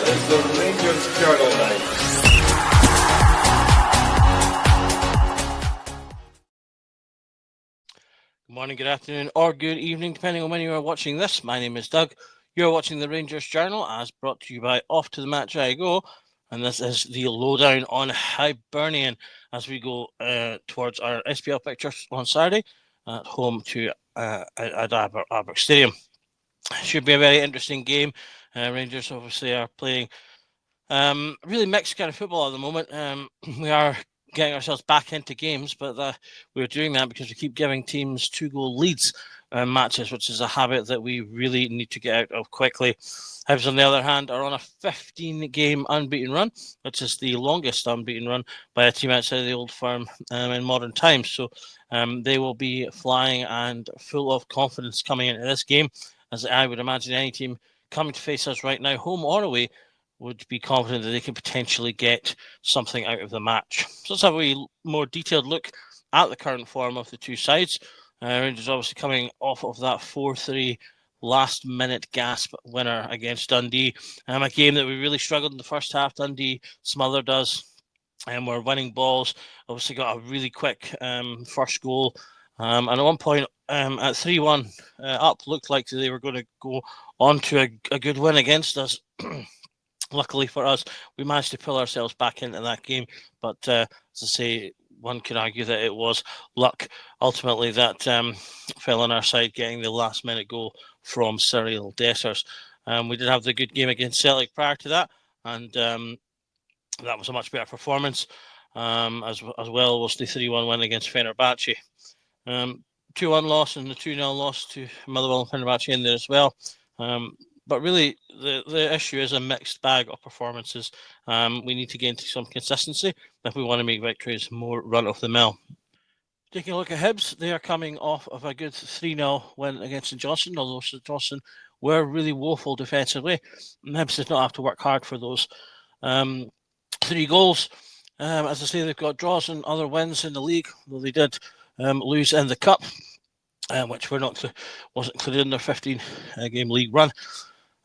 is the Rangers Journal Night. Good morning, good afternoon, or good evening, depending on when you are watching this. My name is Doug. You're watching the Rangers Journal, as brought to you by Off to the Match I Go. And this is the lowdown on Hibernian as we go towards our SPL pictures on Saturday at home to at Aberg Stadium. Should be a very interesting game. Rangers obviously are playing really mixed kind of football at the moment. We are getting ourselves back into games, but we're doing that because we keep giving teams 2-goal leads matches, which is a habit that we really need to get out of quickly. Hibs, on the other hand, are on a 15-game unbeaten run, which is the longest unbeaten run by a team outside of the old firm in modern times. So they will be flying and full of confidence coming into this game, as I would imagine any team coming to face us right now, home or away, would be confident that they can potentially get something out of the match. So let's have a more detailed look at the current form of the two sides. Rangers obviously coming off of that 4-3 last-minute gasp winner against Dundee. A game that we really struggled in the first half. Dundee smothered us and we're winning balls. Obviously got a really quick first goal. And at one point at 3-1 up, looked like they were going to go on to a good win against us. Luckily for us, we managed to pull ourselves back into that game. But as I say, one could argue that it was luck ultimately that fell on our side, getting the last minute goal from Cyril Dessers. We did have the good game against Celtic prior to that, and that was a much better performance. As well was the 3-1 win against Fenerbahce. 2-1 loss and the 2-0 loss to Motherwell and Fenerbahce in there as well. But really, the issue is a mixed bag of performances. We need to get into some consistency if we want to make victories more run-of-the-mill. Taking a look at Hibs, they are coming off of a good 3-0 win against St Johnstone, although St Johnstone were really woeful defensively. And Hibs did not have to work hard for those 3 goals. As I say, they've got draws and other wins in the league, though they did lose in the cup, which wasn't included in their 15-game league run.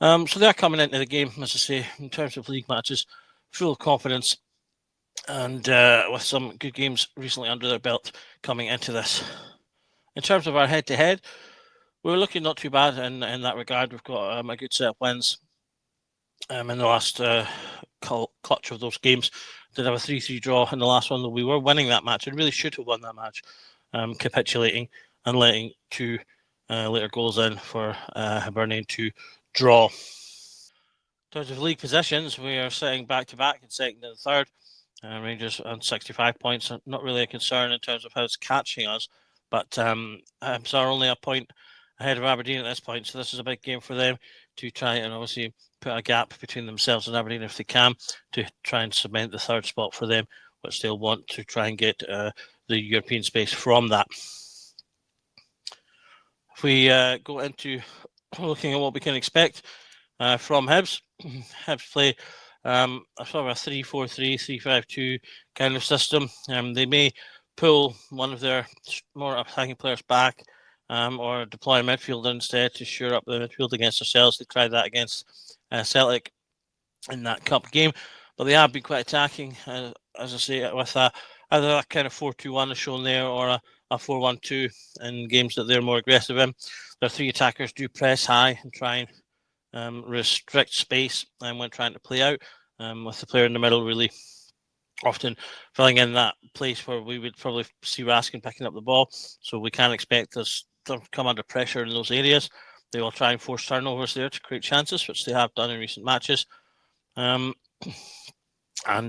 So they're coming into the game, as I say, in terms of league matches, full of confidence and with some good games recently under their belt coming into this. In terms of our head-to-head, we're looking not too bad in that regard. We've got a good set of wins in the last clutch of those games. Did have a 3-3 draw in the last one, though we were winning that match and really should have won that match, capitulating and letting 2 later goals in for Hibernian to draw. In terms of league positions, we are sitting back-to-back in second and third. Rangers on 65 points, not really a concern in terms of how it's catching us, but Hibs are only a point ahead of Aberdeen at this point, so this is a big game for them to try and obviously put a gap between themselves and Aberdeen if they can, to try and cement the third spot for them, which they'll want to try and get the European space from that. If we go into looking at what we can expect from Hibs, Hibs play a sort of a 3-4-3, 3-5-2 kind of system. They may pull one of their more attacking players back or deploy a midfielder instead to shore up the midfield against ourselves. They tried that against Celtic in that cup game, but they have been quite attacking, as I say, with either a kind of 4-2-1 as shown there or a 4-1-2 in games that they're more aggressive in. Their 3 attackers do press high and try and restrict space when trying to play out, with the player in the middle really often filling in that place where we would probably see Raskin picking up the ball. So we can expect us to come under pressure in those areas. They will try and force turnovers there to create chances, which they have done in recent matches. And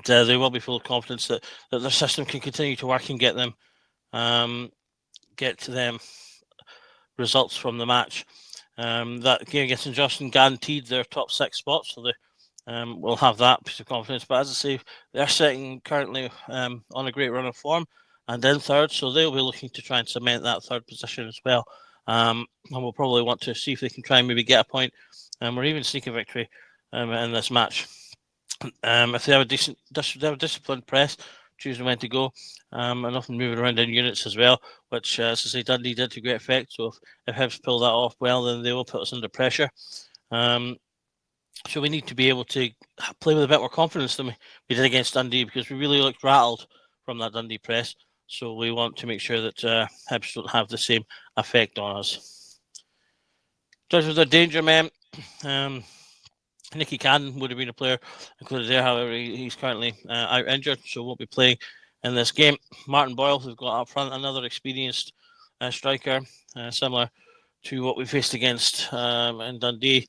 they will be full of confidence that their system can continue to work and get to them results from the match. That game against St Johnstone guaranteed their top 6 spots, so they will have that piece of confidence. But as I say, they're sitting currently on a great run of form and in third, so they'll be looking to try and cement that third position as well. And we'll probably want to see if they can try and maybe get a point or even sneak a victory in this match. If they have a disciplined press, choosing when to go, and often moving around in units as well, which, as I say, Dundee did to great effect. So if Hibs pull that off well, then they will put us under pressure. So we need to be able to play with a bit more confidence than we did against Dundee, because we really looked rattled from that Dundee press. So we want to make sure that Hibs don't have the same effect on us. In terms of the danger men, Nicky Cannon would have been a player included there. However, he's currently out injured, so won't be playing in this game. Martin Boyle, who's got up front, another experienced striker, similar to what we faced against in Dundee.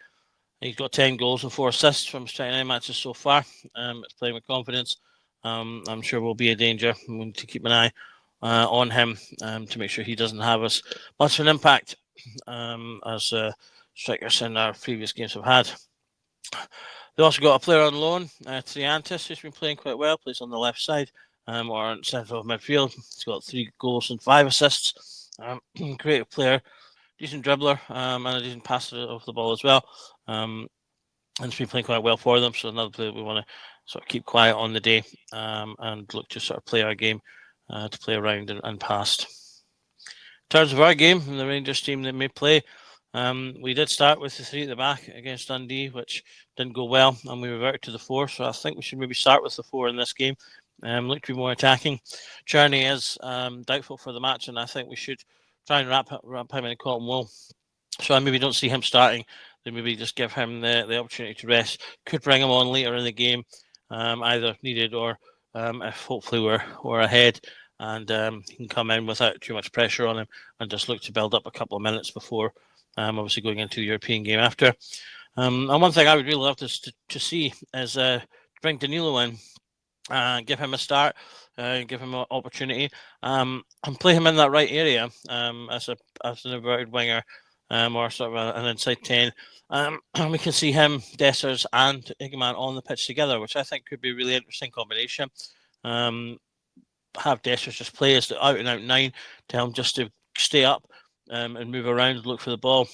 He's got 10 goals and 4 assists from his 29 matches so far. It's playing with confidence. I'm sure will be a danger. We need to keep an eye on him to make sure he doesn't have as much of an impact as strikers in our previous games have had. They also got a player on loan, Triantis, who's been playing quite well, plays on the left side or in central of midfield. He's got 3 goals and 5 assists. Creative player, decent dribbler, and a decent passer of the ball as well. And it's been playing quite well for them. So another player we want to sort of keep quiet on the day and look to sort of play our game to play around and past. In terms of our game and the Rangers team that may play, we did start with the 3 at the back against Dundee, which didn't go well, and we reverted to the 4. So I think we should maybe start with the 4 in this game. Look to be more attacking. Czerny is doubtful for the match, and I think we should try and wrap him in cotton wool. So I maybe don't see him starting. Then maybe just give him the opportunity to rest. Could bring him on later in the game, either needed or if hopefully we're ahead, and he can come in without too much pressure on him and just look to build up a couple of minutes before obviously going into the European game after. And one thing I would really love to see is bring Danilo in, give him a start, give him an opportunity, and play him in that right area as an inverted winger or sort of an inside 10. And we can see him, Dessers, and Igman on the pitch together, which I think could be a really interesting combination. Have Dessers just play as the out and out 9, tell him just to stay up and move around, look for the ball,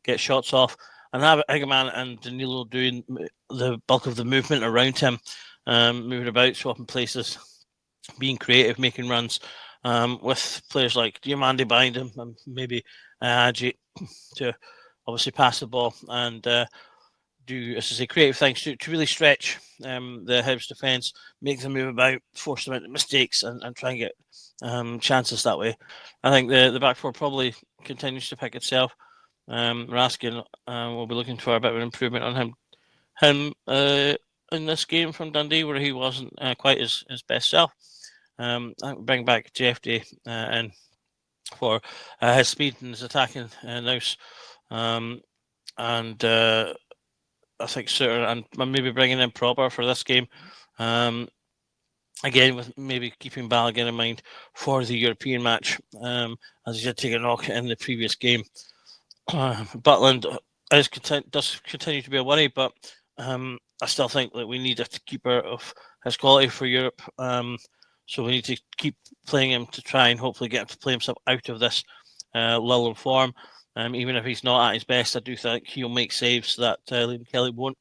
get shots off, and have Igman and Danilo doing the bulk of the movement around him, moving about, swapping places, being creative, making runs, with players like Diamandi behind him and maybe Aji to obviously pass the ball and do, as I say, creative things to really stretch the Hibs defence, make them move about, force them into mistakes, and try and get chances that way. I think the back 4 probably continues to pick itself. Raskin will be looking for a bit of an improvement on him in this game from Dundee, where he wasn't quite his best self. I think bring back Jeffrey in for his speed and his attacking nous. And I think Suter and maybe bringing in Proper for this game. Again, with maybe keeping Balogun in mind for the European match, as he did take a knock in the previous game. Butland does continue to be a worry, but I still think that we need a keeper of his quality for Europe. So we need to keep playing him to try and hopefully get him to play himself out of this lull in form. Even if he's not at his best, I do think he'll make saves that Liam Kelly won't.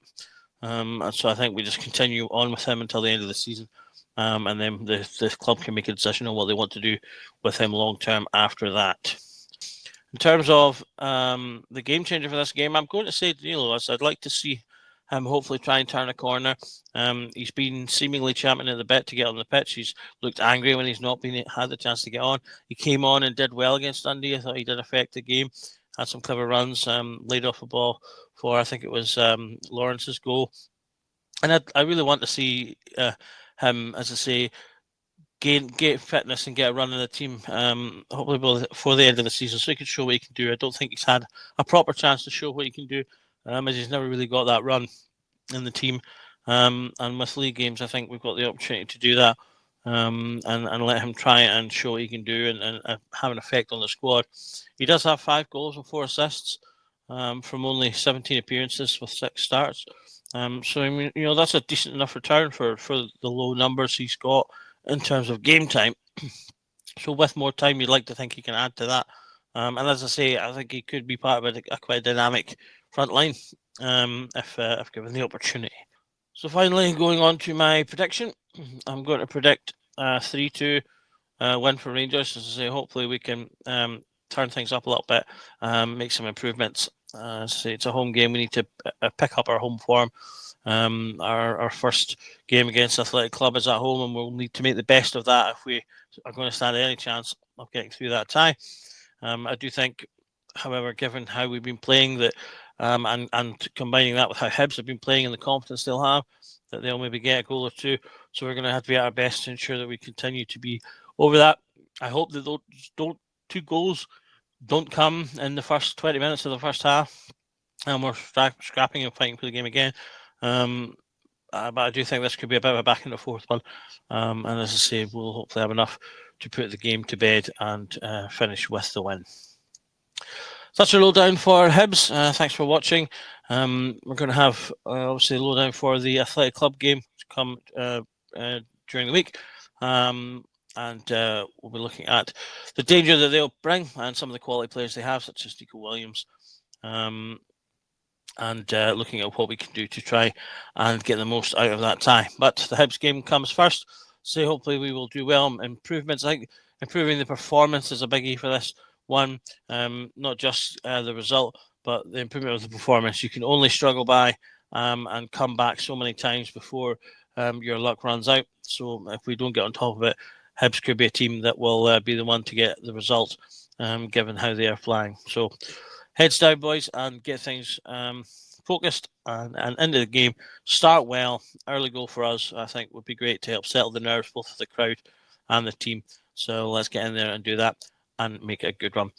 And so I think we just continue on with him until the end of the season. And then the club can make a decision on what they want to do with him long term after that. In terms of the game changer for this game, I'm going to say Danilo. I'd like to see him hopefully try and turn a corner. He's been seemingly champing at the bit to get on the pitch. He's looked angry when he's not had the chance to get on. He came on and did well against Dundee. I thought he did affect the game. Had some clever runs, laid off a ball for, I think it was Lawrence's goal. And I really want to see him, as I say, get fitness and get a run in the team, hopefully before the end of the season, so he can show what he can do. I don't think he's had a proper chance to show what he can do, as he's never really got that run in the team. And with league games, I think we've got the opportunity to do that, and let him try and show what he can do and have an effect on the squad. He does have 5 goals and 4 assists from only 17 appearances with 6 starts. So I mean, that's a decent enough return for the low numbers he's got in terms of game time. So with more time, you'd like to think he can add to that. And as I say, I think he could be part of a quite dynamic front line if given the opportunity. So finally, going on to my prediction, I'm going to predict 3-2 win for Rangers. As I say, hopefully we can turn things up a little bit, make some improvements, Say it's a home game. We need to pick up our home form. Our first game against Athletic Club is at home, and we'll need to make the best of that if we are going to stand any chance of getting through that tie. I do think, however, given how we've been playing, that and combining that with how Hibs have been playing and the confidence they'll have, that they'll maybe get a goal or two. So we're going to have to be at our best to ensure that we continue to be over that. I hope that those two goals don't come in the first 20 minutes of the first half, and we're scrapping and fighting for the game again. But I do think this could be a bit of a back in the fourth one. And as I say, we'll hopefully have enough to put the game to bed and finish with the win. So that's your lowdown for Hibs. Thanks for watching. We're going to have obviously lowdown for the Athletic Club game to come during the week. And we'll be looking at the danger that they'll bring and some of the quality players they have, such as Nico Williams. And looking at what we can do to try and get the most out of that tie. But the Hibs game comes first, so hopefully we will do well. Improvements, I think improving the performance is a biggie for this one, not just the result, but the improvement of the performance. You can only struggle by and come back so many times before your luck runs out. So if we don't get on top of it, Hibs could be a team that will be the one to get the result, given how they are flying. So heads down, boys, and get things focused and into the game. Start well. Early goal for us, I think, would be great to help settle the nerves, both of the crowd and the team. So let's get in there and do that and make it a good run.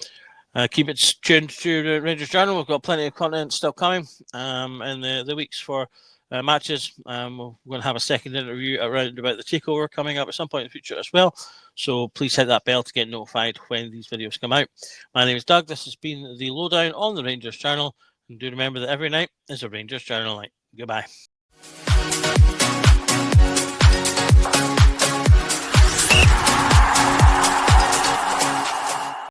Keep it tuned to the Rangers Journal. We've got plenty of content still coming in the weeks for matches. We're going to have a second interview around about the takeover coming up at some point in the future as well. So please hit that bell to get notified when these videos come out. My name is Doug. This has been the Lowdown on the Rangers Journal. And do remember that every night is a Rangers Journal night. Goodbye.